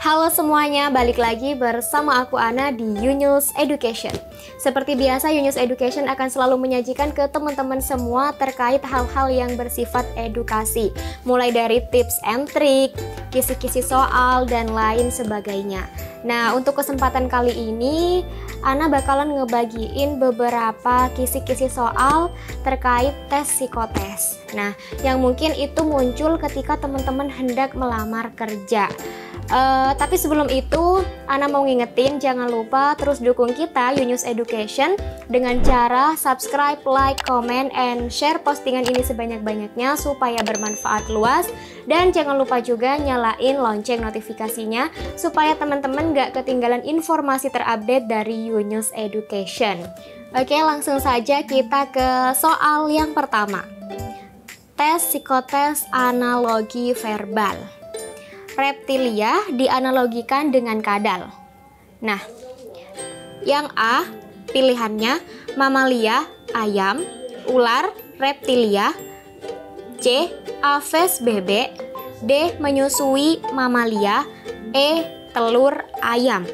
Halo semuanya, balik lagi bersama aku Ana di Yunus Education. Seperti biasa, Yunus Education akan selalu menyajikan ke teman-teman semua terkait hal-hal yang bersifat edukasi. Mulai dari tips and trik, kisi-kisi soal, dan lain sebagainya. Nah, untuk kesempatan kali ini, Ana bakalan ngebagiin beberapa kisi-kisi soal terkait tes psikotes. Nah, yang mungkin itu muncul ketika teman-teman hendak melamar kerja. Tapi sebelum itu, Ana mau ngingetin jangan lupa terus dukung kita Yunus Education dengan cara subscribe, like, comment, and share postingan ini sebanyak-banyaknya supaya bermanfaat luas. Dan jangan lupa juga nyalain lonceng notifikasinya supaya teman-teman gak ketinggalan informasi terupdate dari Yunus Education. Oke, langsung saja kita ke soal yang pertama. Tes psikotes analogi verbal. Reptilia dianalogikan dengan kadal. Nah, yang A pilihannya mamalia, ayam, ular, reptilia, C aves bebek, D menyusui mamalia, E telur ayam.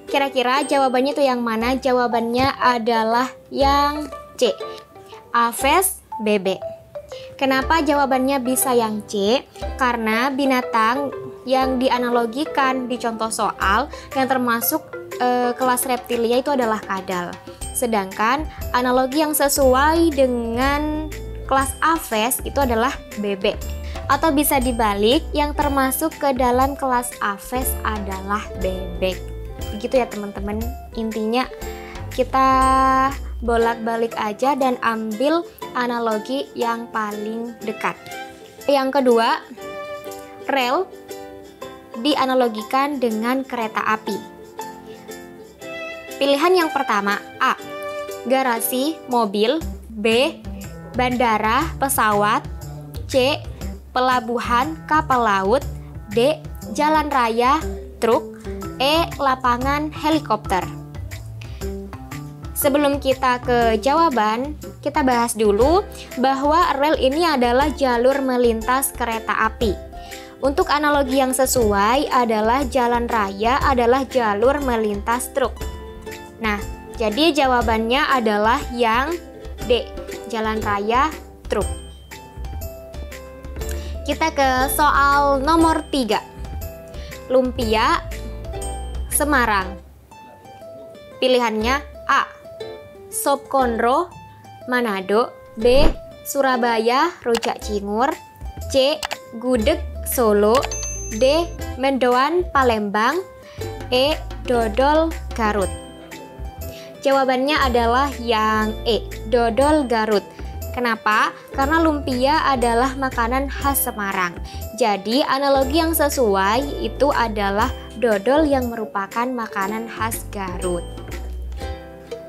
Kira-kira jawabannya itu yang mana? Jawabannya adalah yang C, aves bebek. Kenapa jawabannya bisa yang C? Karena binatang yang dianalogikan di contoh soal yang termasuk kelas reptilia itu adalah kadal. Sedangkan analogi yang sesuai dengan kelas aves itu adalah bebek. Atau bisa dibalik, yang termasuk ke dalam kelas aves adalah bebek. Begitu ya teman-teman. Intinya kita bolak-balik aja dan ambil analogi yang paling dekat. Yang kedua, rel dianalogikan dengan kereta api. Pilihan yang pertama, A garasi mobil, B bandara pesawat, C pelabuhan kapal laut, D jalan raya truk, E lapangan helikopter. Sebelum kita ke jawaban, kita bahas dulu bahwa rel ini adalah jalur melintas kereta api. Untuk analogi yang sesuai adalah jalan raya adalah jalur melintas truk. Nah, jadi jawabannya adalah yang D, jalan raya truk. Kita ke soal nomor 3. Lumpia Semarang. Pilihannya A Sop Konro Manado, B Surabaya Rujak Cingur, C Gudeg Solo, D Mendoan Palembang, E Dodol Garut. Jawabannya adalah yang E, dodol Garut. Kenapa? Karena lumpia adalah makanan khas Semarang. Jadi analogi yang sesuai itu adalah dodol yang merupakan makanan khas Garut.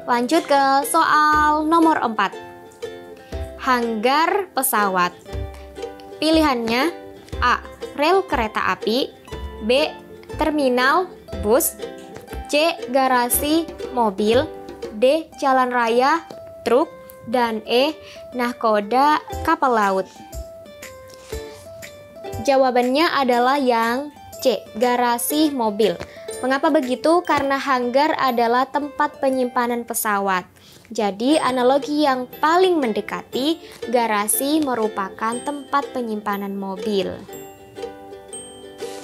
Lanjut ke soal nomor 4. Hanggar pesawat. Pilihannya A rel kereta api, B terminal bus, C garasi mobil, D jalan raya truk, dan E nahkoda kapal laut. Jawabannya adalah yang C, garasi mobil. Mengapa begitu? Karena hanggar adalah tempat penyimpanan pesawat. Jadi analogi yang paling mendekati, garasi merupakan tempat penyimpanan mobil.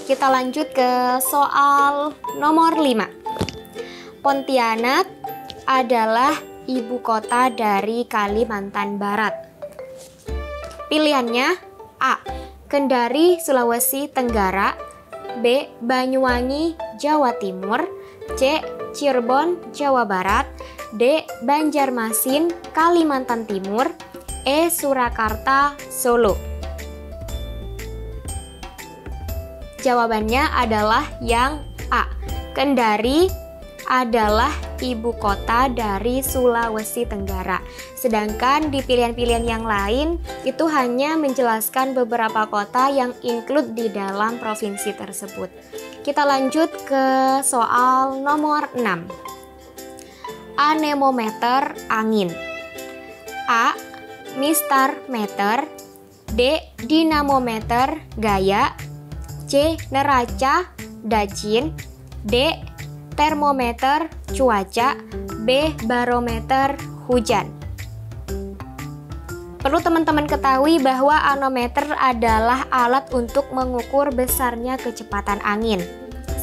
Kita lanjut ke soal nomor 5. Pontianak adalah ibu kota dari Kalimantan Barat. Pilihannya A Kendari Sulawesi Tenggara, B Banyuwangi Jawa Timur, C Cirebon Jawa Barat, D Banjarmasin Kalimantan Timur, E Surakarta Solo. Jawabannya adalah yang A Kendari adalah ibu kota dari Sulawesi Tenggara. Sedangkan di pilihan-pilihan yang lain itu hanya menjelaskan beberapa kota yang include di dalam provinsi tersebut. Kita lanjut ke soal nomor 6. Anemometer angin. A mistar meter, D dinamometer gaya, C neraca dajin, D. termometer cuaca, B. barometer hujan. Perlu teman-teman ketahui bahwa anometer adalah alat untuk mengukur besarnya kecepatan angin.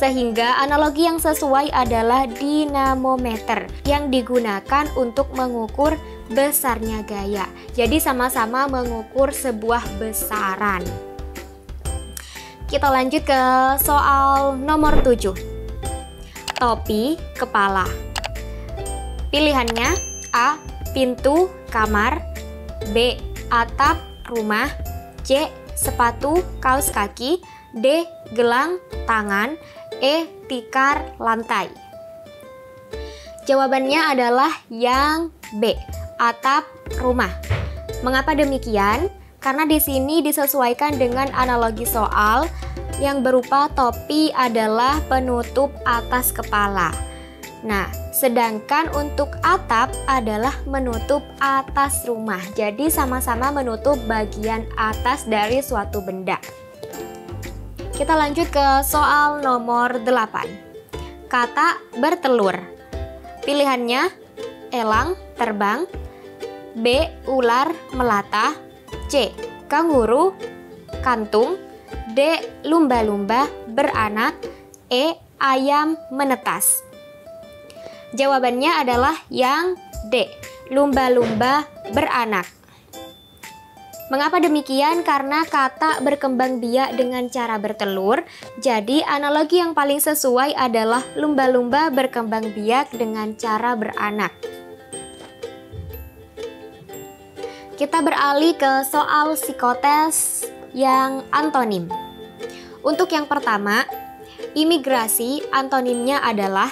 Sehingga analogi yang sesuai adalah dinamometer yang digunakan untuk mengukur besarnya gaya. Jadi sama-sama mengukur sebuah besaran. Kita lanjut ke soal nomor 7. Topi kepala. Pilihannya A. pintu kamar, B. atap rumah, C. sepatu kaos kaki, D. gelang tangan, E. tikar lantai. Jawabannya adalah yang B. atap rumah. Mengapa demikian? Karena di sini disesuaikan dengan analogi soal yang berupa topi adalah penutup atas kepala. Nah, sedangkan untuk atap adalah menutup atas rumah. Jadi sama-sama menutup bagian atas dari suatu benda. Kita lanjut ke soal nomor 8. Kata bertelur. Pilihannya elang terbang, B. ular melata, C. kanguru kantung, D. lumba-lumba beranak, E. ayam menetas. Jawabannya adalah yang D. lumba-lumba beranak. Mengapa demikian? Karena kata berkembang biak dengan cara bertelur. Jadi analogi yang paling sesuai adalah lumba-lumba berkembang biak dengan cara beranak. Kita beralih ke soal psikotes yang antonim. Untuk yang pertama, imigrasi antonimnya adalah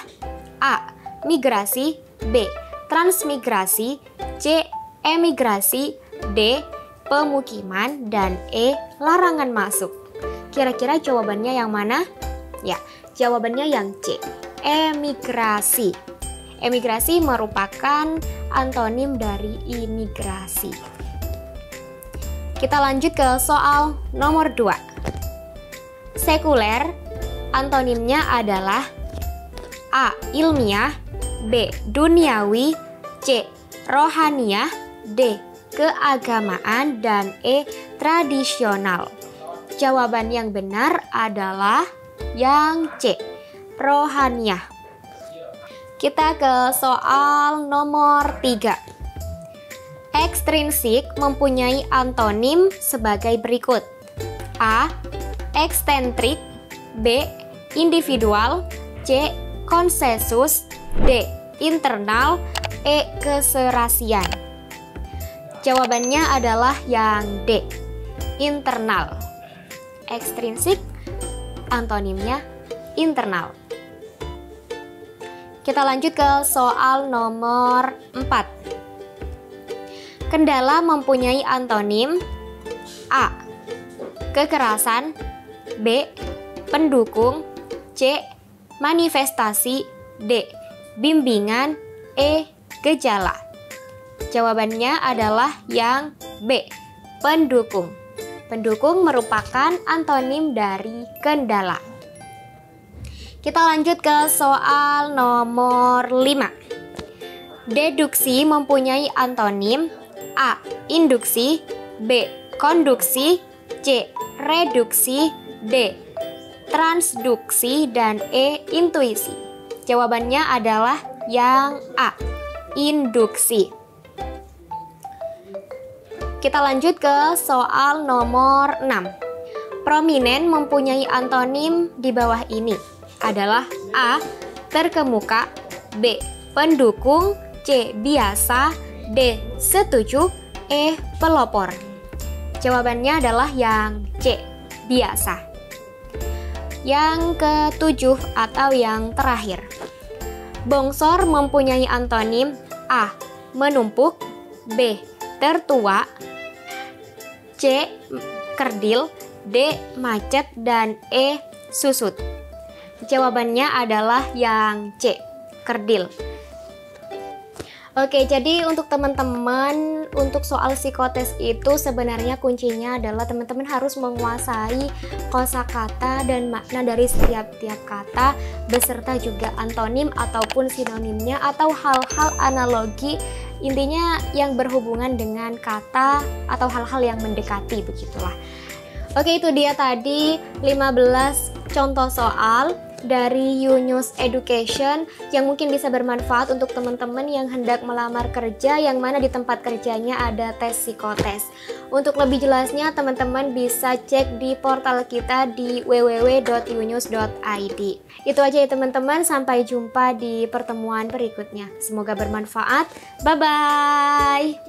A. migrasi, B. transmigrasi, C. emigrasi, D. pemukiman, dan E. larangan masuk. Kira-kira jawabannya yang mana? Ya, jawabannya yang C. emigrasi. Emigrasi merupakan antonim dari imigrasi. Kita lanjut ke soal nomor 2. Sekuler antonimnya adalah A. ilmiah, B. duniawi, C. rohaniah, D. keagamaan, dan E. tradisional. Jawaban yang benar adalah yang C. rohaniah. Kita ke soal nomor 3. Ekstrinsik mempunyai antonim sebagai berikut. A. ekstensik, B. individual, C. konsensus, D. internal, E. keserasian. Jawabannya adalah yang D. internal. Ekstrinsik antonimnya internal. Kita lanjut ke soal nomor 4. Kendala mempunyai antonim A. kekerasan, B. pendukung, C. manifestasi, D. bimbingan, E. gejala. Jawabannya adalah yang B. pendukung. Pendukung merupakan antonim dari kendala. Kita lanjut ke soal nomor 5. Deduksi mempunyai antonim A. induksi, B. konduksi, C. reduksi, D. transduksi, dan E. intuisi. Jawabannya adalah yang A. induksi. Kita lanjut ke soal nomor 6. Prominent mempunyai antonim di bawah ini adalah A. terkemuka, B. pendukung, C. biasa, D. setuju, E. pelopor. Jawabannya adalah yang C. biasa. Yang ketujuh atau yang terakhir. Bongsor mempunyai antonim A. menumpuk, B. tertua, C. kerdil, D. macet, dan E. susut. Jawabannya adalah yang C. kerdil. Oke, jadi untuk teman-teman, untuk soal psikotes itu sebenarnya kuncinya adalah teman-teman harus menguasai kosakata dan makna dari setiap-tiap kata, beserta juga antonim ataupun sinonimnya atau hal-hal analogi, intinya yang berhubungan dengan kata atau hal-hal yang mendekati, begitulah. Oke, itu dia tadi 15 contoh soal dari Yunus Education yang mungkin bisa bermanfaat untuk teman-teman yang hendak melamar kerja yang mana di tempat kerjanya ada tes psikotes. Untuk lebih jelasnya teman-teman bisa cek di portal kita di www.yunus.id. Itu aja ya teman-teman, sampai jumpa di pertemuan berikutnya. Semoga bermanfaat. Bye-bye.